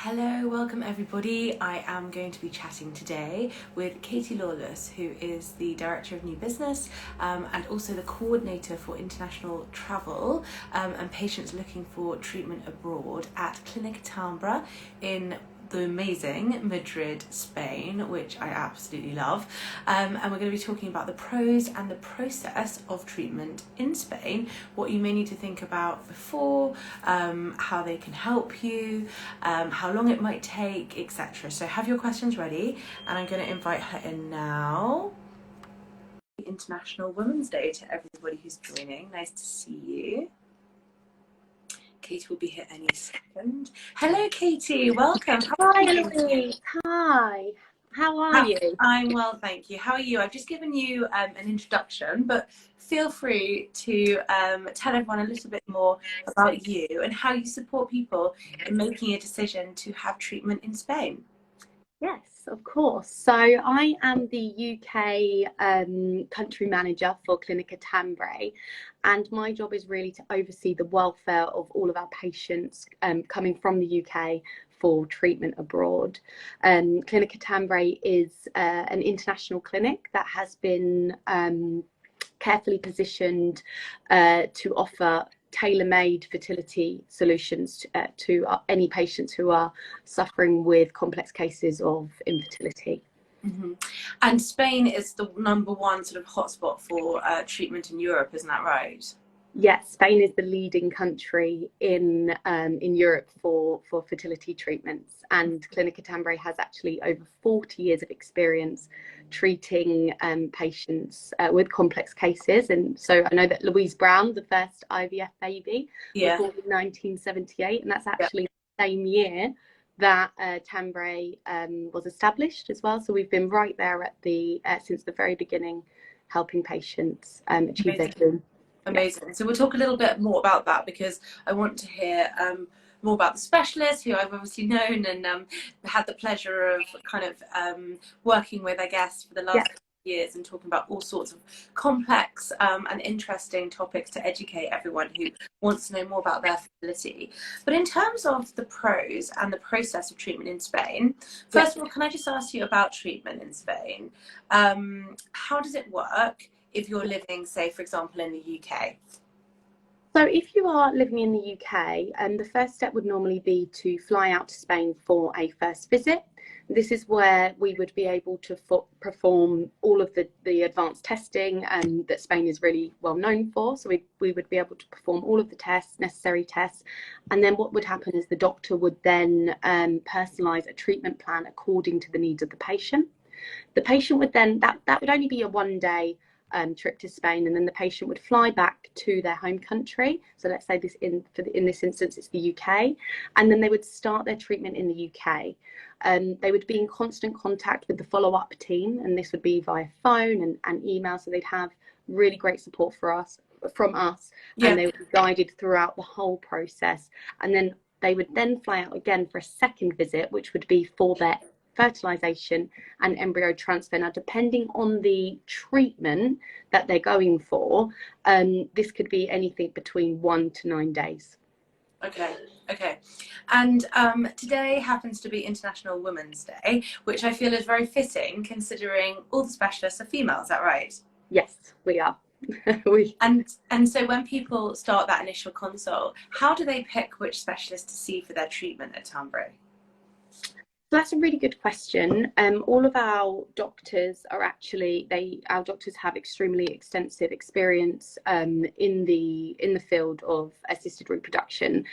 Hello, welcome everybody. I am going to be chatting today with Katie Lawless, who is the Director of New Business and also the Coordinator for International Travel and patients looking for treatment abroad at Clinica Tambre in the amazing Madrid, Spain, which I absolutely love. And we're going to be talking about the pros and the process of treatment in Spain, what you may need to think about before, how they can help you, how long it might take, etc. So have your questions ready, and I'm going to invite her in now. International Women's Day to everybody who's joining. Nice to see you. Katie will be here any second. Hello, Katie. Welcome. Hi, Louise. Hi. How are you? I'm well, thank you. How are you? I've just given you an introduction, but feel free to tell everyone a little bit more about you and how you support people in making a decision to have treatment in Spain. Yes, of course. So I am the UK country manager for Clinica Tambre, and my job is really to oversee the welfare of all of our patients coming from the UK for treatment abroad. Clinica Tambre is an international clinic that has been carefully positioned to offer tailor-made fertility solutions to any patients who are suffering with complex cases of infertility. Mm-hmm. And Spain is the #1 sort of hotspot for treatment in Europe, isn't that right? Yes, Spain is the leading country in Europe for fertility treatments, and Clinica Tambre has actually over 40 years of experience treating patients with complex cases. And so I know that Louise Brown, the first IVF baby, was born in 1978, and that's actually the same year that Tambre was established as well. So we've been right there at the since the very beginning, helping patients achieve their dream. Amazing. So we'll talk a little bit more about that, because I want to hear more about the specialist who I've obviously known and had the pleasure of kind of working with, I guess, for the last couple of years, and talking about all sorts of complex and interesting topics to educate everyone who wants to know more about their fertility. But in terms of the pros and the process of treatment in Spain, first of all, can I just ask you about treatment in Spain? How does it work if you're living, say, for example, in the UK? So if you are living in the UK, the first step would normally be to fly out to Spain for a first visit. This is where we would be able to perform all of the advanced testing that Spain is really well known for. So we would be able to perform all of the necessary tests. And then what would happen is the doctor would then personalise a treatment plan according to the needs of the patient. The patient would then, that would only be a one-day trip to Spain, and then the patient would fly back to their home country. So let's say in this instance it's the UK, and then they would start their treatment in the UK. They would be in constant contact with the follow-up team, and this would be via phone and email. So they'd have really great support from us, and they would be guided throughout the whole process. And then they would then fly out again for a second visit, which would be for their fertilization and embryo transfer. Now, depending on the treatment that they're going for, this could be anything between 1 to 9 days. Okay. And today happens to be International Women's Day, which I feel is very fitting considering all the specialists are female. Is that right? Yes, we are. And so when people start that initial consult, how do they pick which specialist to see for their treatment at Tombrow? That's a really good question. All of our doctors are actually our doctors have extremely extensive experience in the field of assisted reproduction.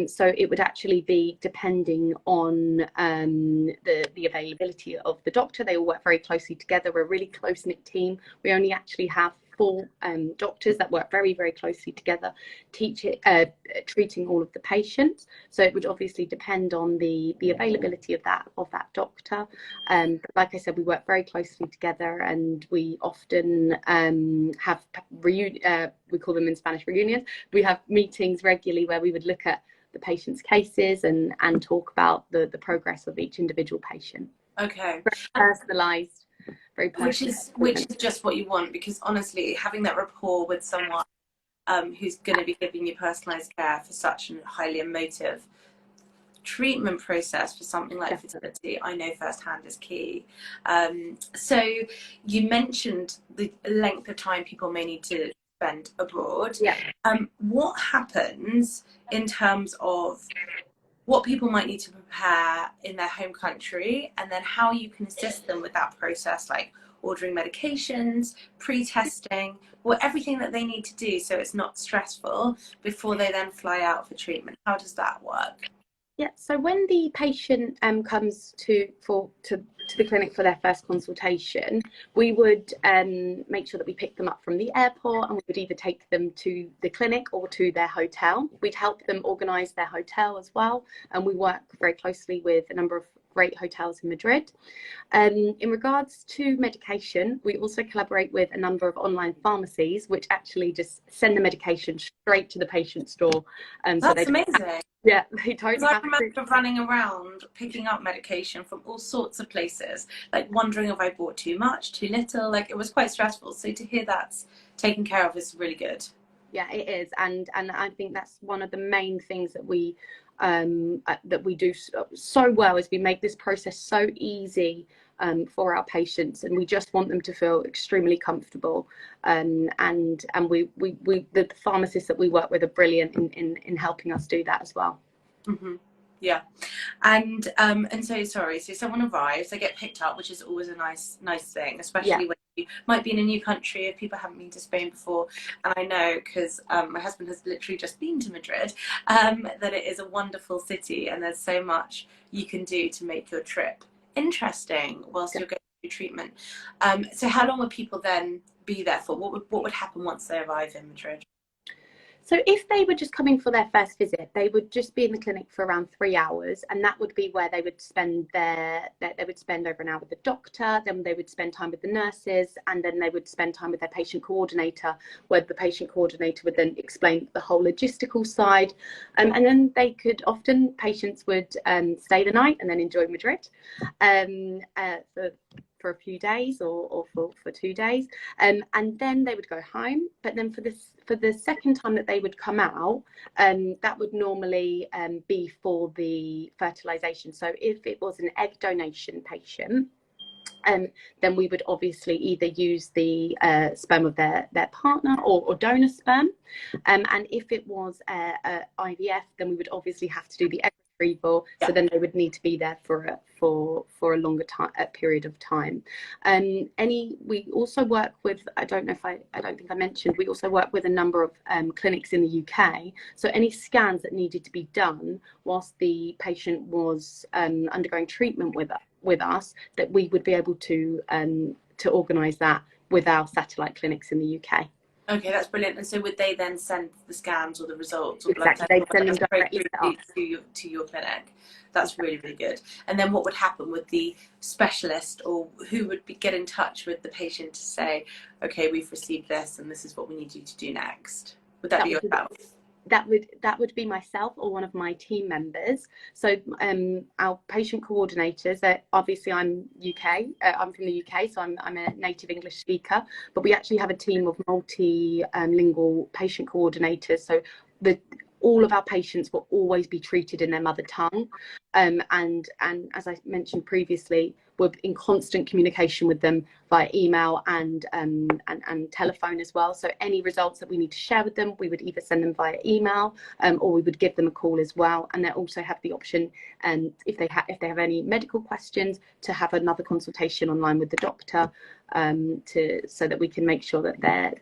So it would actually be depending on the availability of the doctor. They all work very closely together. We're a really close-knit team. We only actually have 4 doctors that work very, very closely together, treating all of the patients. So it would obviously depend on the availability of that doctor. But like I said, we work very closely together, and we often have we call them in Spanish reunions. We have meetings regularly where we would look at the patient's cases and talk about the progress of each individual patient. Okay. Very personalised. Which is just what you want, because honestly, having that rapport with someone who's going to be giving you personalised care for such a highly emotive treatment process for something like fertility, I know firsthand is key. So you mentioned the length of time people may need to spend abroad. Yeah. What happens in terms of what people might need to prepare in their home country, and then how you can assist them with that process, like ordering medications, pre-testing, or everything that they need to do so it's not stressful before they then fly out for treatment? How does that work? Yeah, so when the patient comes to the clinic for their first consultation, we would make sure that we pick them up from the airport, and we would either take them to the clinic or to their hotel. We'd help them organise their hotel as well, and we work very closely with a number of great hotels in Madrid. In regards to medication, we also collaborate with a number of online pharmacies, which actually just send the medication straight to the patient's door. That's amazing. Yeah, they don't I have remember running around picking up medication from all sorts of places, like wondering if I bought too much, too little. Like, it was quite stressful. So to hear that's taken care of is really good. Yeah, it is, and I think that's one of the main things that we do so well, is we make this process so easy for our patients, and we just want them to feel extremely comfortable. And the pharmacists that we work with are brilliant in helping us do that as well. Mm-hmm. Yeah. And so someone arrives, they get picked up, which is always a nice thing, especially when you might be in a new country, if people haven't been to Spain before. And I know, because my husband has literally just been to Madrid, that it is a wonderful city, and there's so much you can do to make your trip interesting whilst you're going through treatment. So how long would people then be there for? What would happen once they arrive in Madrid? So if they were just coming for their first visit, they would just be in the clinic for around 3 hours, and that would be where they would spend they would spend over an hour with the doctor, then they would spend time with the nurses, and then they would spend time with their patient coordinator, where the patient coordinator would then explain the whole logistical side, and then patients would stay the night and then enjoy Madrid for a few days or for 2 days, and then they would go home. But then for the second time that they would come out, that would normally be for the fertilization. So if it was an egg donation patient, then we would obviously either use the sperm of their partner or donor sperm, and if it was IVF, then we would obviously have to do the egg retrieval. So then they would need to be there for a longer time, period of time. We also work with, I don't think I mentioned, we also work with a number of clinics in the UK. So any scans that needed to be done whilst the patient was undergoing treatment with us, that we would be able to organise that with our satellite clinics in the UK. Okay, that's brilliant. And so would they then send the scans or the results or exactly, they'd send them directly to your clinic? That's really, really good. And then what would happen with the specialist, or who would get in touch with the patient to say, okay, we've received this and this is what we need you to do next? Would that be yourself? That would be myself or one of my team members. So our patient coordinators, obviously I'm from the UK, so I'm a native English speaker, but we actually have a team of multilingual patient coordinators. So all of our patients will always be treated in their mother tongue, and as I mentioned previously, we're in constant communication with them via email and telephone as well. So any results that we need to share with them, we would either send them via email, or we would give them a call as well. And they also have the option, if they have any medical questions, to have another consultation online with the doctor, so that we can make sure that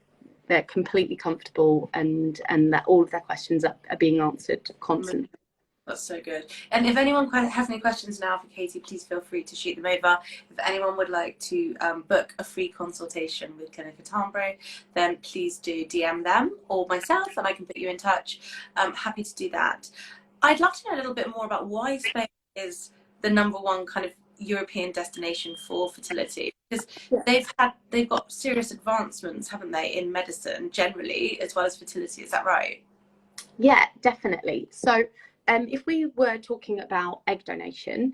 they're completely comfortable and that all of their questions are being answered constantly. That's so good. And if anyone has any questions now for Katie, please feel free to shoot them over. If anyone would like to book a free consultation with Clinica Tambre, then please do DM them or myself, and I can put you in touch. I'm happy to do that. I'd love to know a little bit more about why Spain is the #1 kind of European destination for fertility, because they've got serious advancements, haven't they, in medicine generally as well as fertility. Is that right? Yeah, definitely. So if we were talking about egg donation,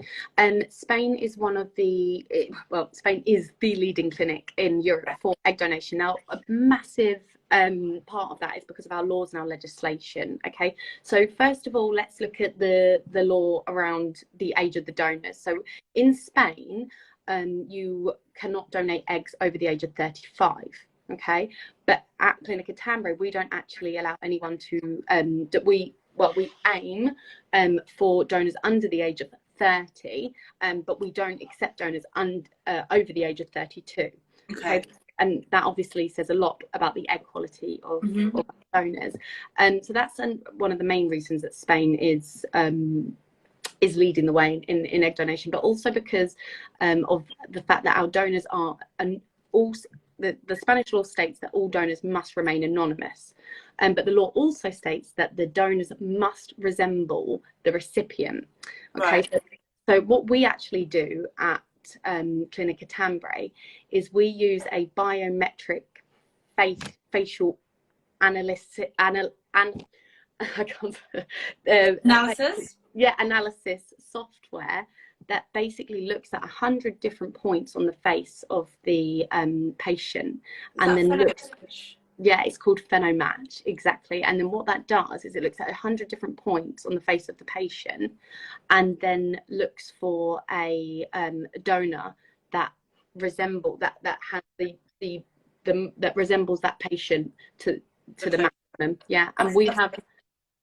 Spain is Spain is the leading clinic in Europe for egg donation. Now, a massive part of that is because of our laws and our legislation. Okay, so first of all, let's look at the law around the age of the donors. So in Spain, you cannot donate eggs over the age of 35. Okay, but at Clinica Tambre, we don't actually allow anyone to we aim for donors under the age of 30, but we don't accept donors over the age of 32. Okay. And that obviously says a lot about the egg quality of donors. So that's one of the main reasons that Spain is leading the way in egg donation, but also because of the fact that our donors are, and also the Spanish law states that all donors must remain anonymous. But the law also states that the donors must resemble the recipient. Okay, right. So what we actually do at Clinica Tambre is we use a biometric facial analysis analysis software that basically looks at 100 different points on the face of the patient, and then looks. Yeah, it's called PhenoMatch, exactly. And then what that does is it looks at 100 different points on the face of the patient, and then looks for a donor that resembles that resembles that patient to the maximum. Yeah, and we have.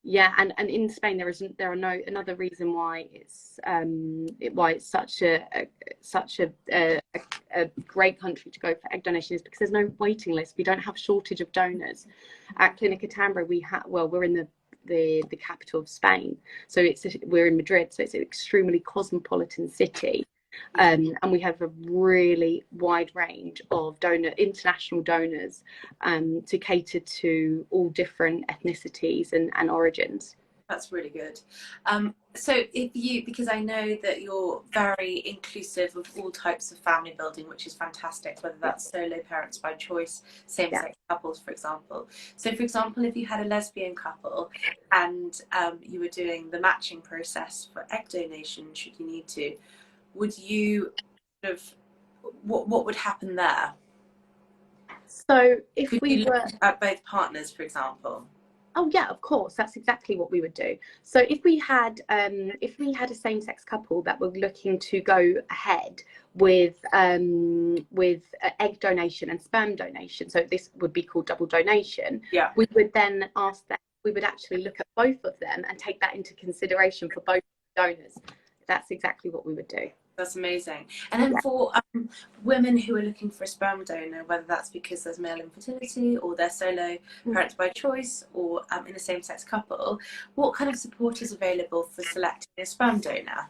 Yeah, and in Spain there are no another reason why it's such a great country to go for egg donation is because there's no waiting list. We don't have shortage of donors. At Clinica Tambre we're in the capital of Spain, so we're in Madrid, so it's an extremely cosmopolitan city. And we have a really wide range of international donors to cater to all different ethnicities and origins. That's really good. So because I know that you're very inclusive of all types of family building, which is fantastic, whether that's solo parents by choice, same-sex couples, for example. So for example, if you had a lesbian couple and you were doing the matching process for egg donation, should you need to, would you sort of, what would happen there? So if we look at both partners, for example? Oh yeah, of course. That's exactly what we would do. So if we had a same-sex couple that were looking to go ahead with egg donation and sperm donation, so this would be called double donation. Yeah. We would then ask them. We would actually look at both of them and take that into consideration for both donors. That's exactly what we would do. That's amazing. And then for women who are looking for a sperm donor, whether that's because there's male infertility or they're solo parents by choice or in a same-sex couple, what kind of support is available for selecting a sperm donor?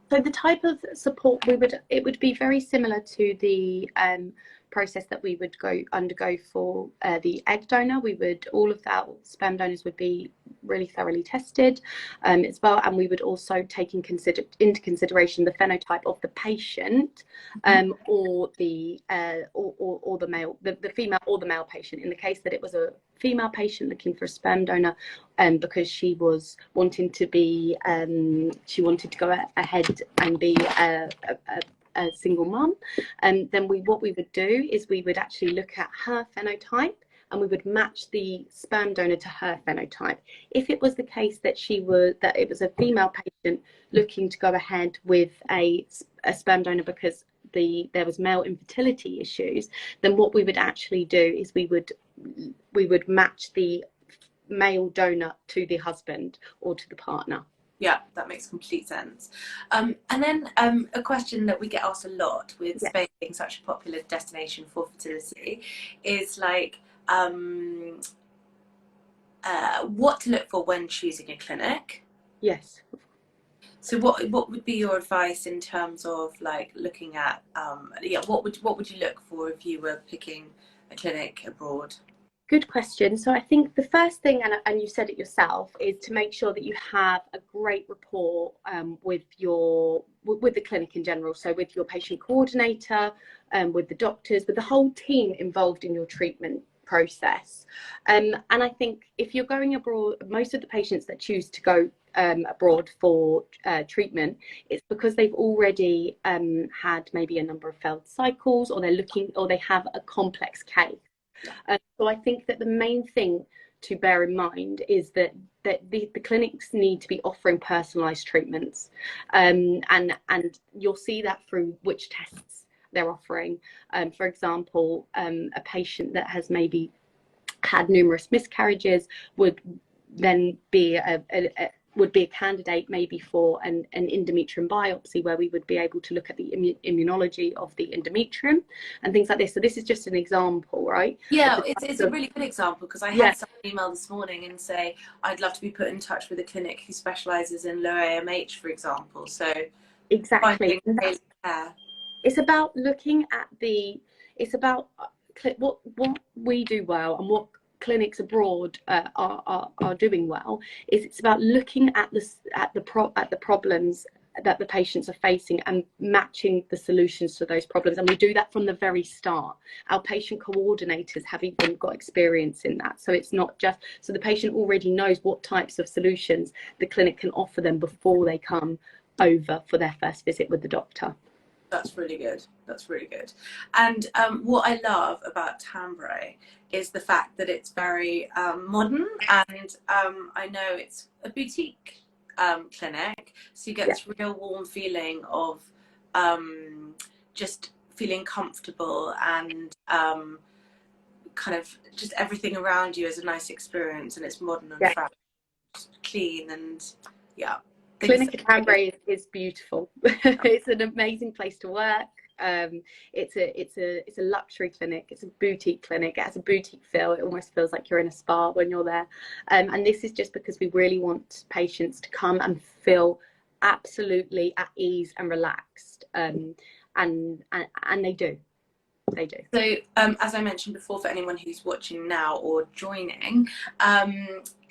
So the type of support it would be very similar to the process that we would undergo for the egg donor. All of our sperm donors would be really thoroughly tested as well, and we would also take into consideration the phenotype of the patient, or the male, the female or the male patient. In the case that it was a female patient looking for a sperm donor, because she was wanting to go ahead and be a single mum, and then what we would do is we would actually look at her phenotype and we would match the sperm donor to her phenotype. If it was the case that it was a female patient looking to go ahead with a sperm donor because there was male infertility issues, then what we would actually do is we would match the male donor to the husband or to the partner. Yeah, that makes complete sense. And then a question that we get asked a lot with Spain being such a popular destination for fertility is like, what to look for when choosing a clinic. Yes. So what would be your advice in terms of like looking at what would you look for if you were picking a clinic abroad? Good question. So I think the first thing, and you said it yourself, is to make sure that you have a great rapport with the clinic in general. So with your patient coordinator, with the doctors, with the whole team involved in your treatment process. And I think if you're going abroad, most of the patients that choose to go abroad for treatment, it's because they've already had maybe a number of failed cycles, or they have a complex case. So I think that the main thing to bear in mind is that the clinics need to be offering personalised treatments, and you'll see that through which tests they're offering. For example, a patient that has maybe had numerous miscarriages would then be a candidate maybe for an endometrium biopsy, where we would be able to look at the immunology of the endometrium and things like this. So this is just an example, right? Yeah, it's a really good example, because I had someone email this morning and say, I'd love to be put in touch with a clinic who specialises in low AMH, for example. So exactly. It's about looking at it's about what we do well and what clinics abroad are doing well. It's about looking at the problems that the patients are facing and matching the solutions to those problems, and we do that from the very start. Our patient coordinators have even got experience in that, so it's not just so the patient already knows what types of solutions the clinic can offer them before they come over for their first visit with the doctor. That's really good. That's really good. And what I love about Tambre is the fact that it's very modern, and I know it's a boutique clinic, so you get this real warm feeling of just feeling comfortable, and kind of just everything around you is a nice experience, and it's modern and fresh, clean, and Clinica Tambre is beautiful. It's an amazing place to work. It's a luxury clinic. It's a boutique clinic. It has a boutique feel. It almost feels like you're in a spa when you're there. And this is just because we really want patients to come and feel absolutely at ease and relaxed. And they do. They do. So as I mentioned before, for anyone who's watching now or joining,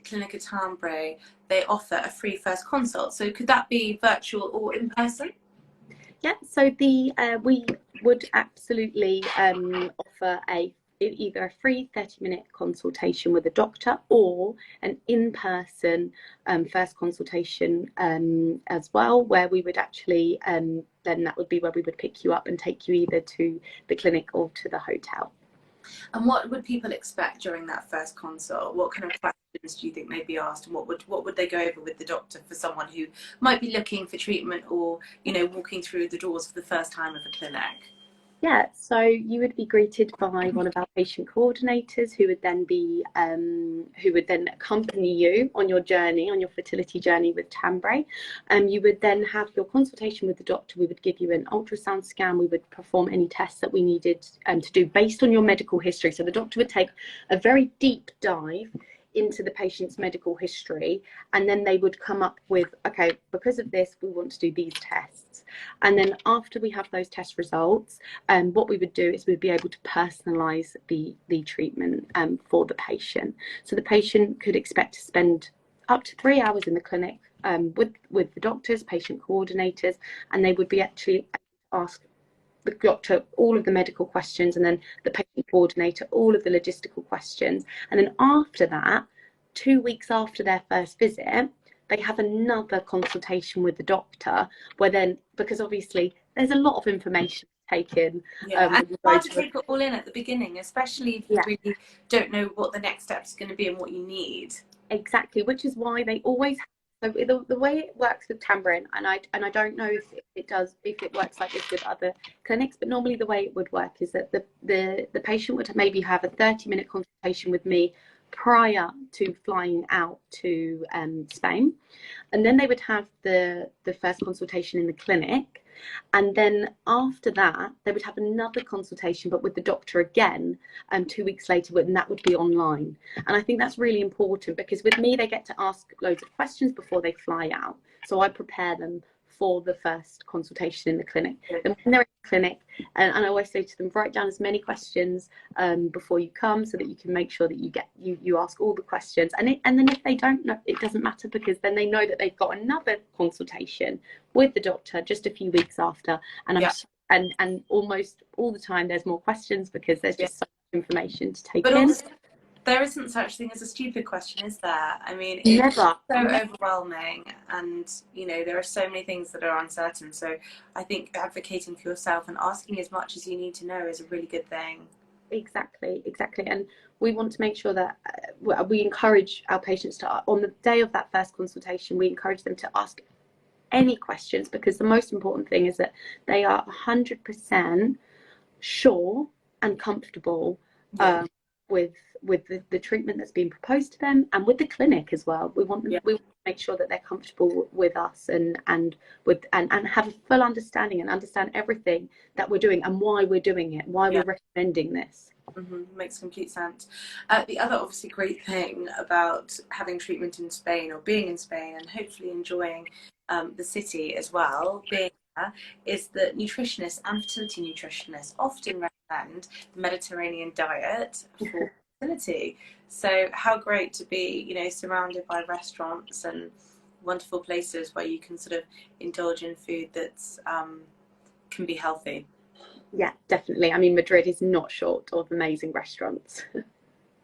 Clinica Tambre, they offer a free first consult. So could that be virtual or in person? Yeah, so we would absolutely offer either a free 30-minute consultation with a doctor, or an in-person first consultation as well, where we would actually then that would be where we would pick you up and take you either to the clinic or to the hotel. And what would people expect during that first consult? What kind of questions do you think they'd be asked, and what would they go over with the doctor for someone who might be looking for treatment, or walking through the doors for the first time of a clinic? Yeah, so you would be greeted by one of our patient coordinators, who would then accompany you on your journey, on your fertility journey with Tambre. You would then have your consultation with the doctor. We would give you an ultrasound scan. We would perform any tests that we needed to do based on your medical history. So the doctor would take a very deep dive into the patient's medical history, and then they would come up with, okay, because of this, we want to do these tests. And then after we have those test results, what we would do is we'd be able to personalize the treatment for the patient. So the patient could expect to spend up to 3 hours in the clinic with the doctors, patient coordinators, and they would be actually asked the doctor all of the medical questions, and then the patient coordinator all of the logistical questions. And then after that, 2 weeks after their first visit, they have another consultation with the doctor, where then, because obviously there's a lot of information taken. And it's hard to take it all in at the beginning, especially if you really don't know what the next step is going to be and what you need. Exactly, which is why they always have. So the way it works with Tambre, and I don't know if it works like this with other clinics, but normally the way it would work is that the patient would maybe have a 30-minute consultation with me prior to flying out to Spain, and then they would have the first consultation in the clinic, and then after that they would have another consultation, but with the doctor again 2 weeks later, and that would be online. And I think that's really important, because with me they get to ask loads of questions before they fly out, so I prepare them for the first consultation in the clinic. And when they're in the clinic, and I always say to them, write down as many questions before you come, so that you can make sure that you ask all the questions. And then if they don't know, it doesn't matter, because then they know that they've got another consultation with the doctor just a few weeks after. And and almost all the time there's more questions, because there's just so much information to take in. Also, there isn't such thing as a stupid question, is there? I mean, it's so overwhelming, and there are so many things that are uncertain. So I think advocating for yourself and asking as much as you need to know is a really good thing. Exactly, exactly. And we want to make sure that we encourage our patients to, on the day of that first consultation, we encourage them to ask any questions, because the most important thing is that they are 100% sure and comfortable with the treatment that's being proposed to them, and with the clinic as well. We want them, we want to make sure that they're comfortable with us, and with and have a full understanding and understand everything that we're doing and why we're doing it, why we're recommending this. Makes complete sense. The other obviously great thing about having treatment in Spain, or being in Spain and hopefully enjoying the city as well, being there, is that nutritionists and fertility nutritionists often recommend the Mediterranean diet for fertility. So how great to be, you know, surrounded by restaurants and wonderful places where you can sort of indulge in food that's can be healthy. Yeah, definitely. I mean, Madrid is not short of amazing restaurants.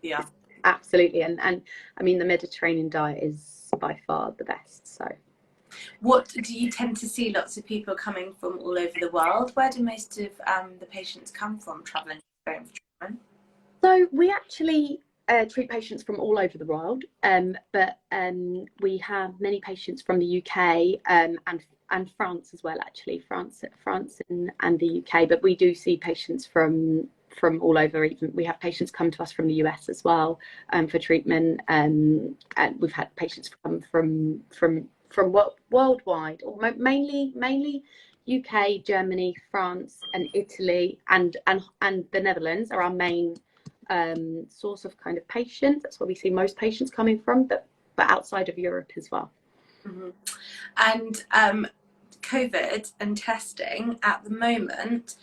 Yeah. Absolutely. And I mean, the Mediterranean diet is by far the best. So what do you tend to see lots of people coming from all over the world? Where do most of the patients come from traveling for treatment? So we actually treat patients from all over the world, but we have many patients from the UK and France as well. Actually, France and the UK, but we do see patients from all over. Even we have patients come to us from the US as well for treatment, and we've had patients come from worldwide, or mainly UK, Germany, France, and Italy, and the Netherlands are our main source of kind of patients. That's where we see most patients coming from, but outside of Europe as well. And COVID and testing at the moment,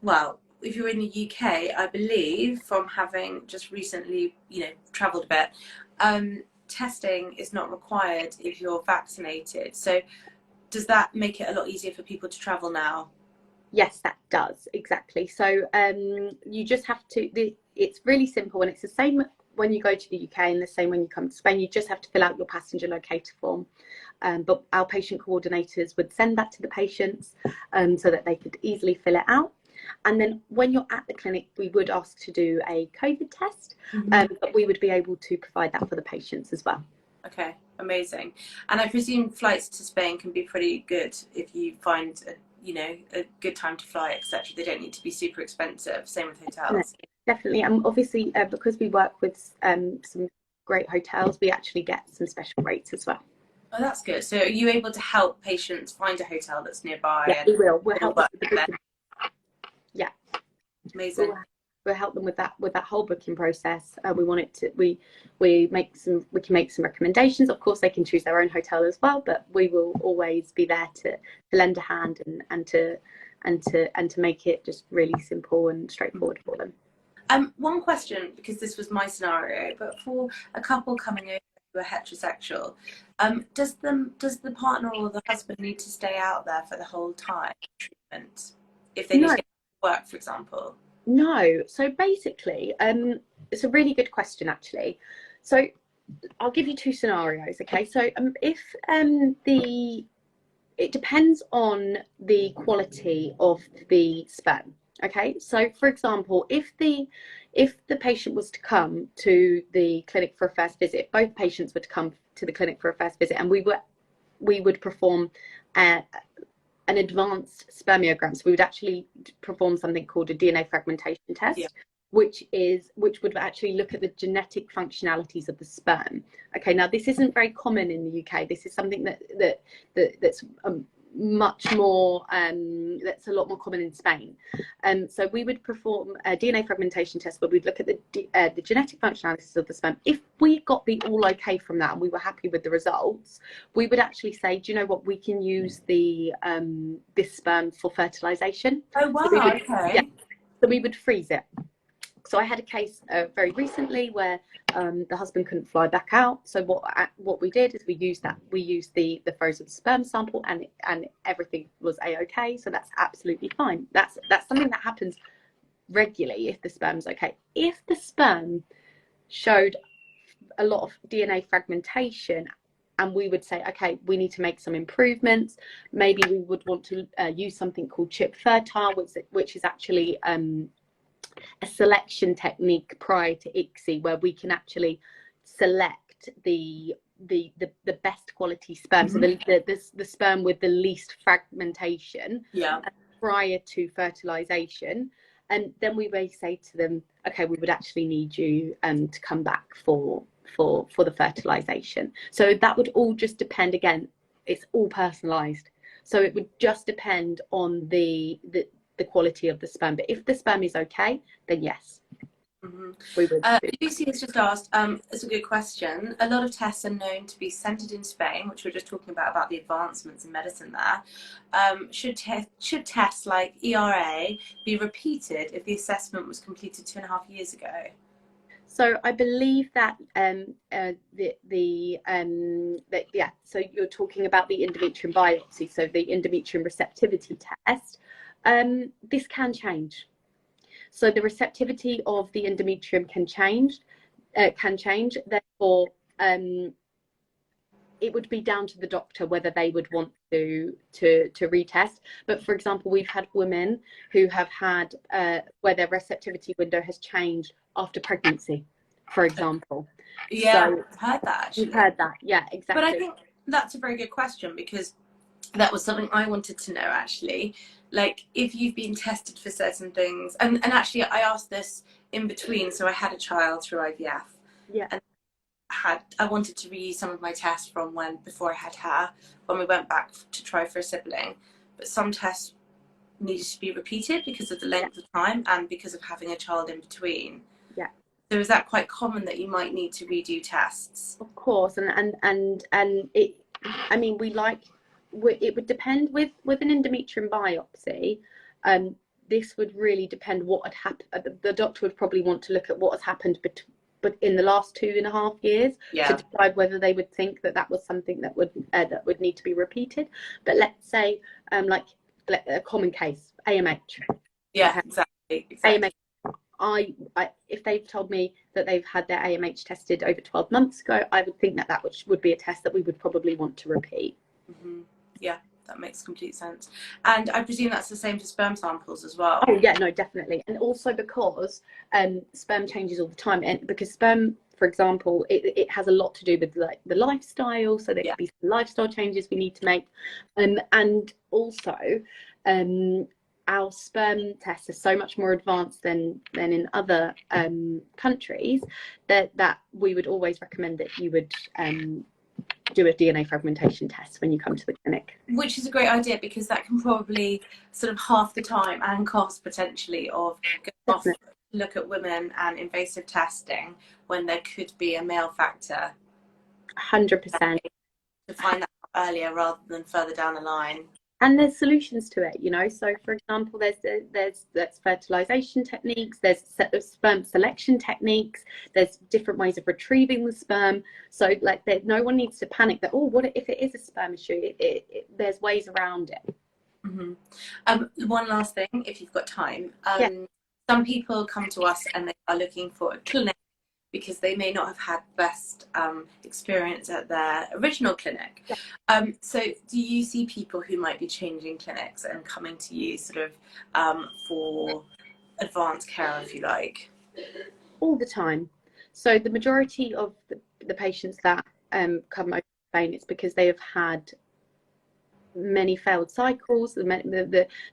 well, if you're in the UK, I believe, from having just recently, you know, travelled a bit, testing is not required if you're vaccinated. So does that make it a lot easier for people to travel now? Yes, that does, exactly. So you just have to, it's really simple, and it's the same when you go to the UK and the same when you come to Spain. You just have to fill out your passenger locator form. But our patient coordinators would send that to the patients so that they could easily fill it out. And then when you're at the clinic, we would ask to do a COVID test, but we would be able to provide that for the patients as well. Okay, amazing. And I presume flights to Spain can be pretty good if you find a good time to fly, etc. They don't need to be super expensive. Same with hotels. Definitely, and obviously because we work with some great hotels, we actually get some special rates as well. Oh, that's good. So are you able to help patients find a hotel that's nearby? Yeah, we will. We'll help them with the booking. Yeah, amazing. We'll help them with that whole booking process. We want it to. We can make some recommendations. Of course, they can choose their own hotel as well, but we will always be there to lend a hand and to make it just really simple and straightforward for them. One question, because this was my scenario, but for a couple coming over who are heterosexual, does the partner or the husband need to stay out there for the whole time treatment if they need to get to work, for example? No. So basically, it's a really good question, actually. So I'll give you two scenarios. Okay. So if it depends on the quality of the sperm. Okay. So for example, if the patient was to come to the clinic for a first visit, both patients would come to the clinic for a first visit, and we would perform an advanced spermiogram. So we would actually perform something called a DNA fragmentation test, which would actually look at the genetic functionalities of the sperm. Okay, now this isn't very common in the UK. This is something that's much more that's a lot more common in Spain. So we would perform a DNA fragmentation test where we'd look at the genetic functionalities of the sperm. If we got the all okay from that and we were happy with the results, we would actually say, do you know what, we can use this sperm for fertilization. Oh wow, okay. So we would freeze it. So I had a case very recently where the husband couldn't fly back out. So what we did is we used the frozen sperm sample, and everything was a-okay. So that's absolutely fine. That's something that happens regularly if the sperm's okay. If the sperm showed a lot of DNA fragmentation, and we would say, okay, we need to make some improvements. Maybe we would want to use something called chip fertile, which is actually a selection technique prior to ICSI where we can actually select the best quality sperm, so the sperm with the least fragmentation, prior to fertilization. And then we may say to them, okay, we would actually need you to come back for the fertilization. So that would all just depend, again, it's all personalized, so it would just depend on the quality of the sperm. But if the sperm is okay, then yes. We would. Lucy has just asked, it's a good question. A lot of tests are known to be centered in Spain, which we we're just talking about the advancements in medicine there. Should tests like ERA be repeated if the assessment was completed 2.5 years ago? So I believe that so you're talking about the endometrium biopsy, so the endometrium receptivity test. This can change. So the receptivity of the endometrium can change. Therefore, it would be down to the doctor whether they would want to retest. But for example, we've had women who have had where their receptivity window has changed after pregnancy, for example. Yeah, so, I've heard that actually. You've heard that, yeah, exactly. But I think that's a very good question, because that was something I wanted to know actually. Like, if you've been tested for certain things, and actually I asked this in between, so I had a child through IVF. Yeah. And I wanted to reuse some of my tests from before I had her, when we went back to try for a sibling. But some tests needed to be repeated because of the length of time and because of having a child in between. Yeah. So is that quite common that you might need to redo tests? Of course, and it, I mean, it would depend with an endometrium biopsy. This would really depend what had happened. The doctor would probably want to look at what has happened but in the last 2.5 years, to decide whether they would think that was something that would need to be repeated. But let's say like a common case, AMH. Yeah, okay. Exactly. AMH. If they've told me that they've had their AMH tested over 12 months ago, I would think that would be a test that we would probably want to repeat. Mm-hmm. Yeah, that makes complete sense. And I presume that's the same for sperm samples as well. Oh yeah, no, definitely. And also because sperm changes all the time, and because sperm, for example, it has a lot to do with like the lifestyle, so there could be some lifestyle changes we need to make, and also our sperm tests are so much more advanced than in other countries that we would always recommend that you would do a DNA fragmentation test when you come to the clinic. Which is a great idea, because that can probably sort of half the time and cost potentially of going off to look at women and invasive testing when there could be a male factor. 100%. To find that out earlier rather than further down the line. And there's solutions to it, you know. So, for example, there's fertilization techniques, there's sperm selection techniques, there's different ways of retrieving the sperm. So, like, no one needs to panic that, oh, what if it is a sperm issue? There's ways around it. Mm-hmm. One last thing, if you've got time. Some people come to us and they are looking for a clinic because they may not have had best experience at their original clinic. So do you see people who might be changing clinics and coming to you sort of for advanced care, if you like? All the time. So the majority of the patients that come over Spain, it's because they have had many failed cycles. The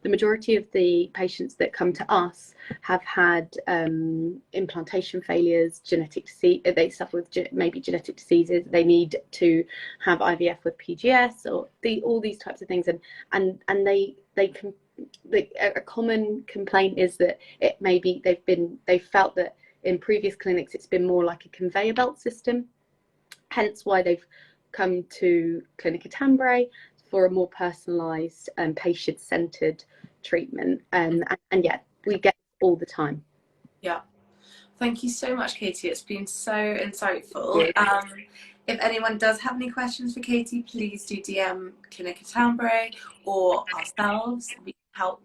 majority of the patients that come to us have had implantation failures, genetic disease. They suffer with maybe genetic diseases. They need to have IVF with PGS or all these types of things. And a common complaint is that it maybe they've felt that in previous clinics it's been more like a conveyor belt system. Hence why they've come to Clinica Tambre for a more personalised and patient-centred treatment. And yeah, we get it all the time. Yeah. Thank you so much, Katie. It's been so insightful. If anyone does have any questions for Katie, please do DM Clinica Tambre or ourselves. We can help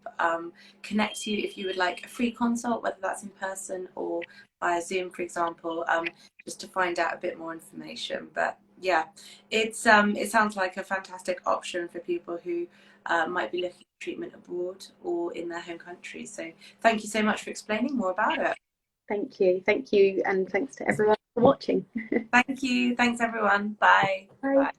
connect you if you would like a free consult, whether that's in person or via Zoom, for example, just to find out a bit more information. But Yeah, it sounds like a fantastic option for people who might be looking at treatment abroad or in their home country. So thank you so much for explaining more about it. Thank you, and thanks to everyone for watching. Thank you. Thanks everyone. Bye. Bye. Bye.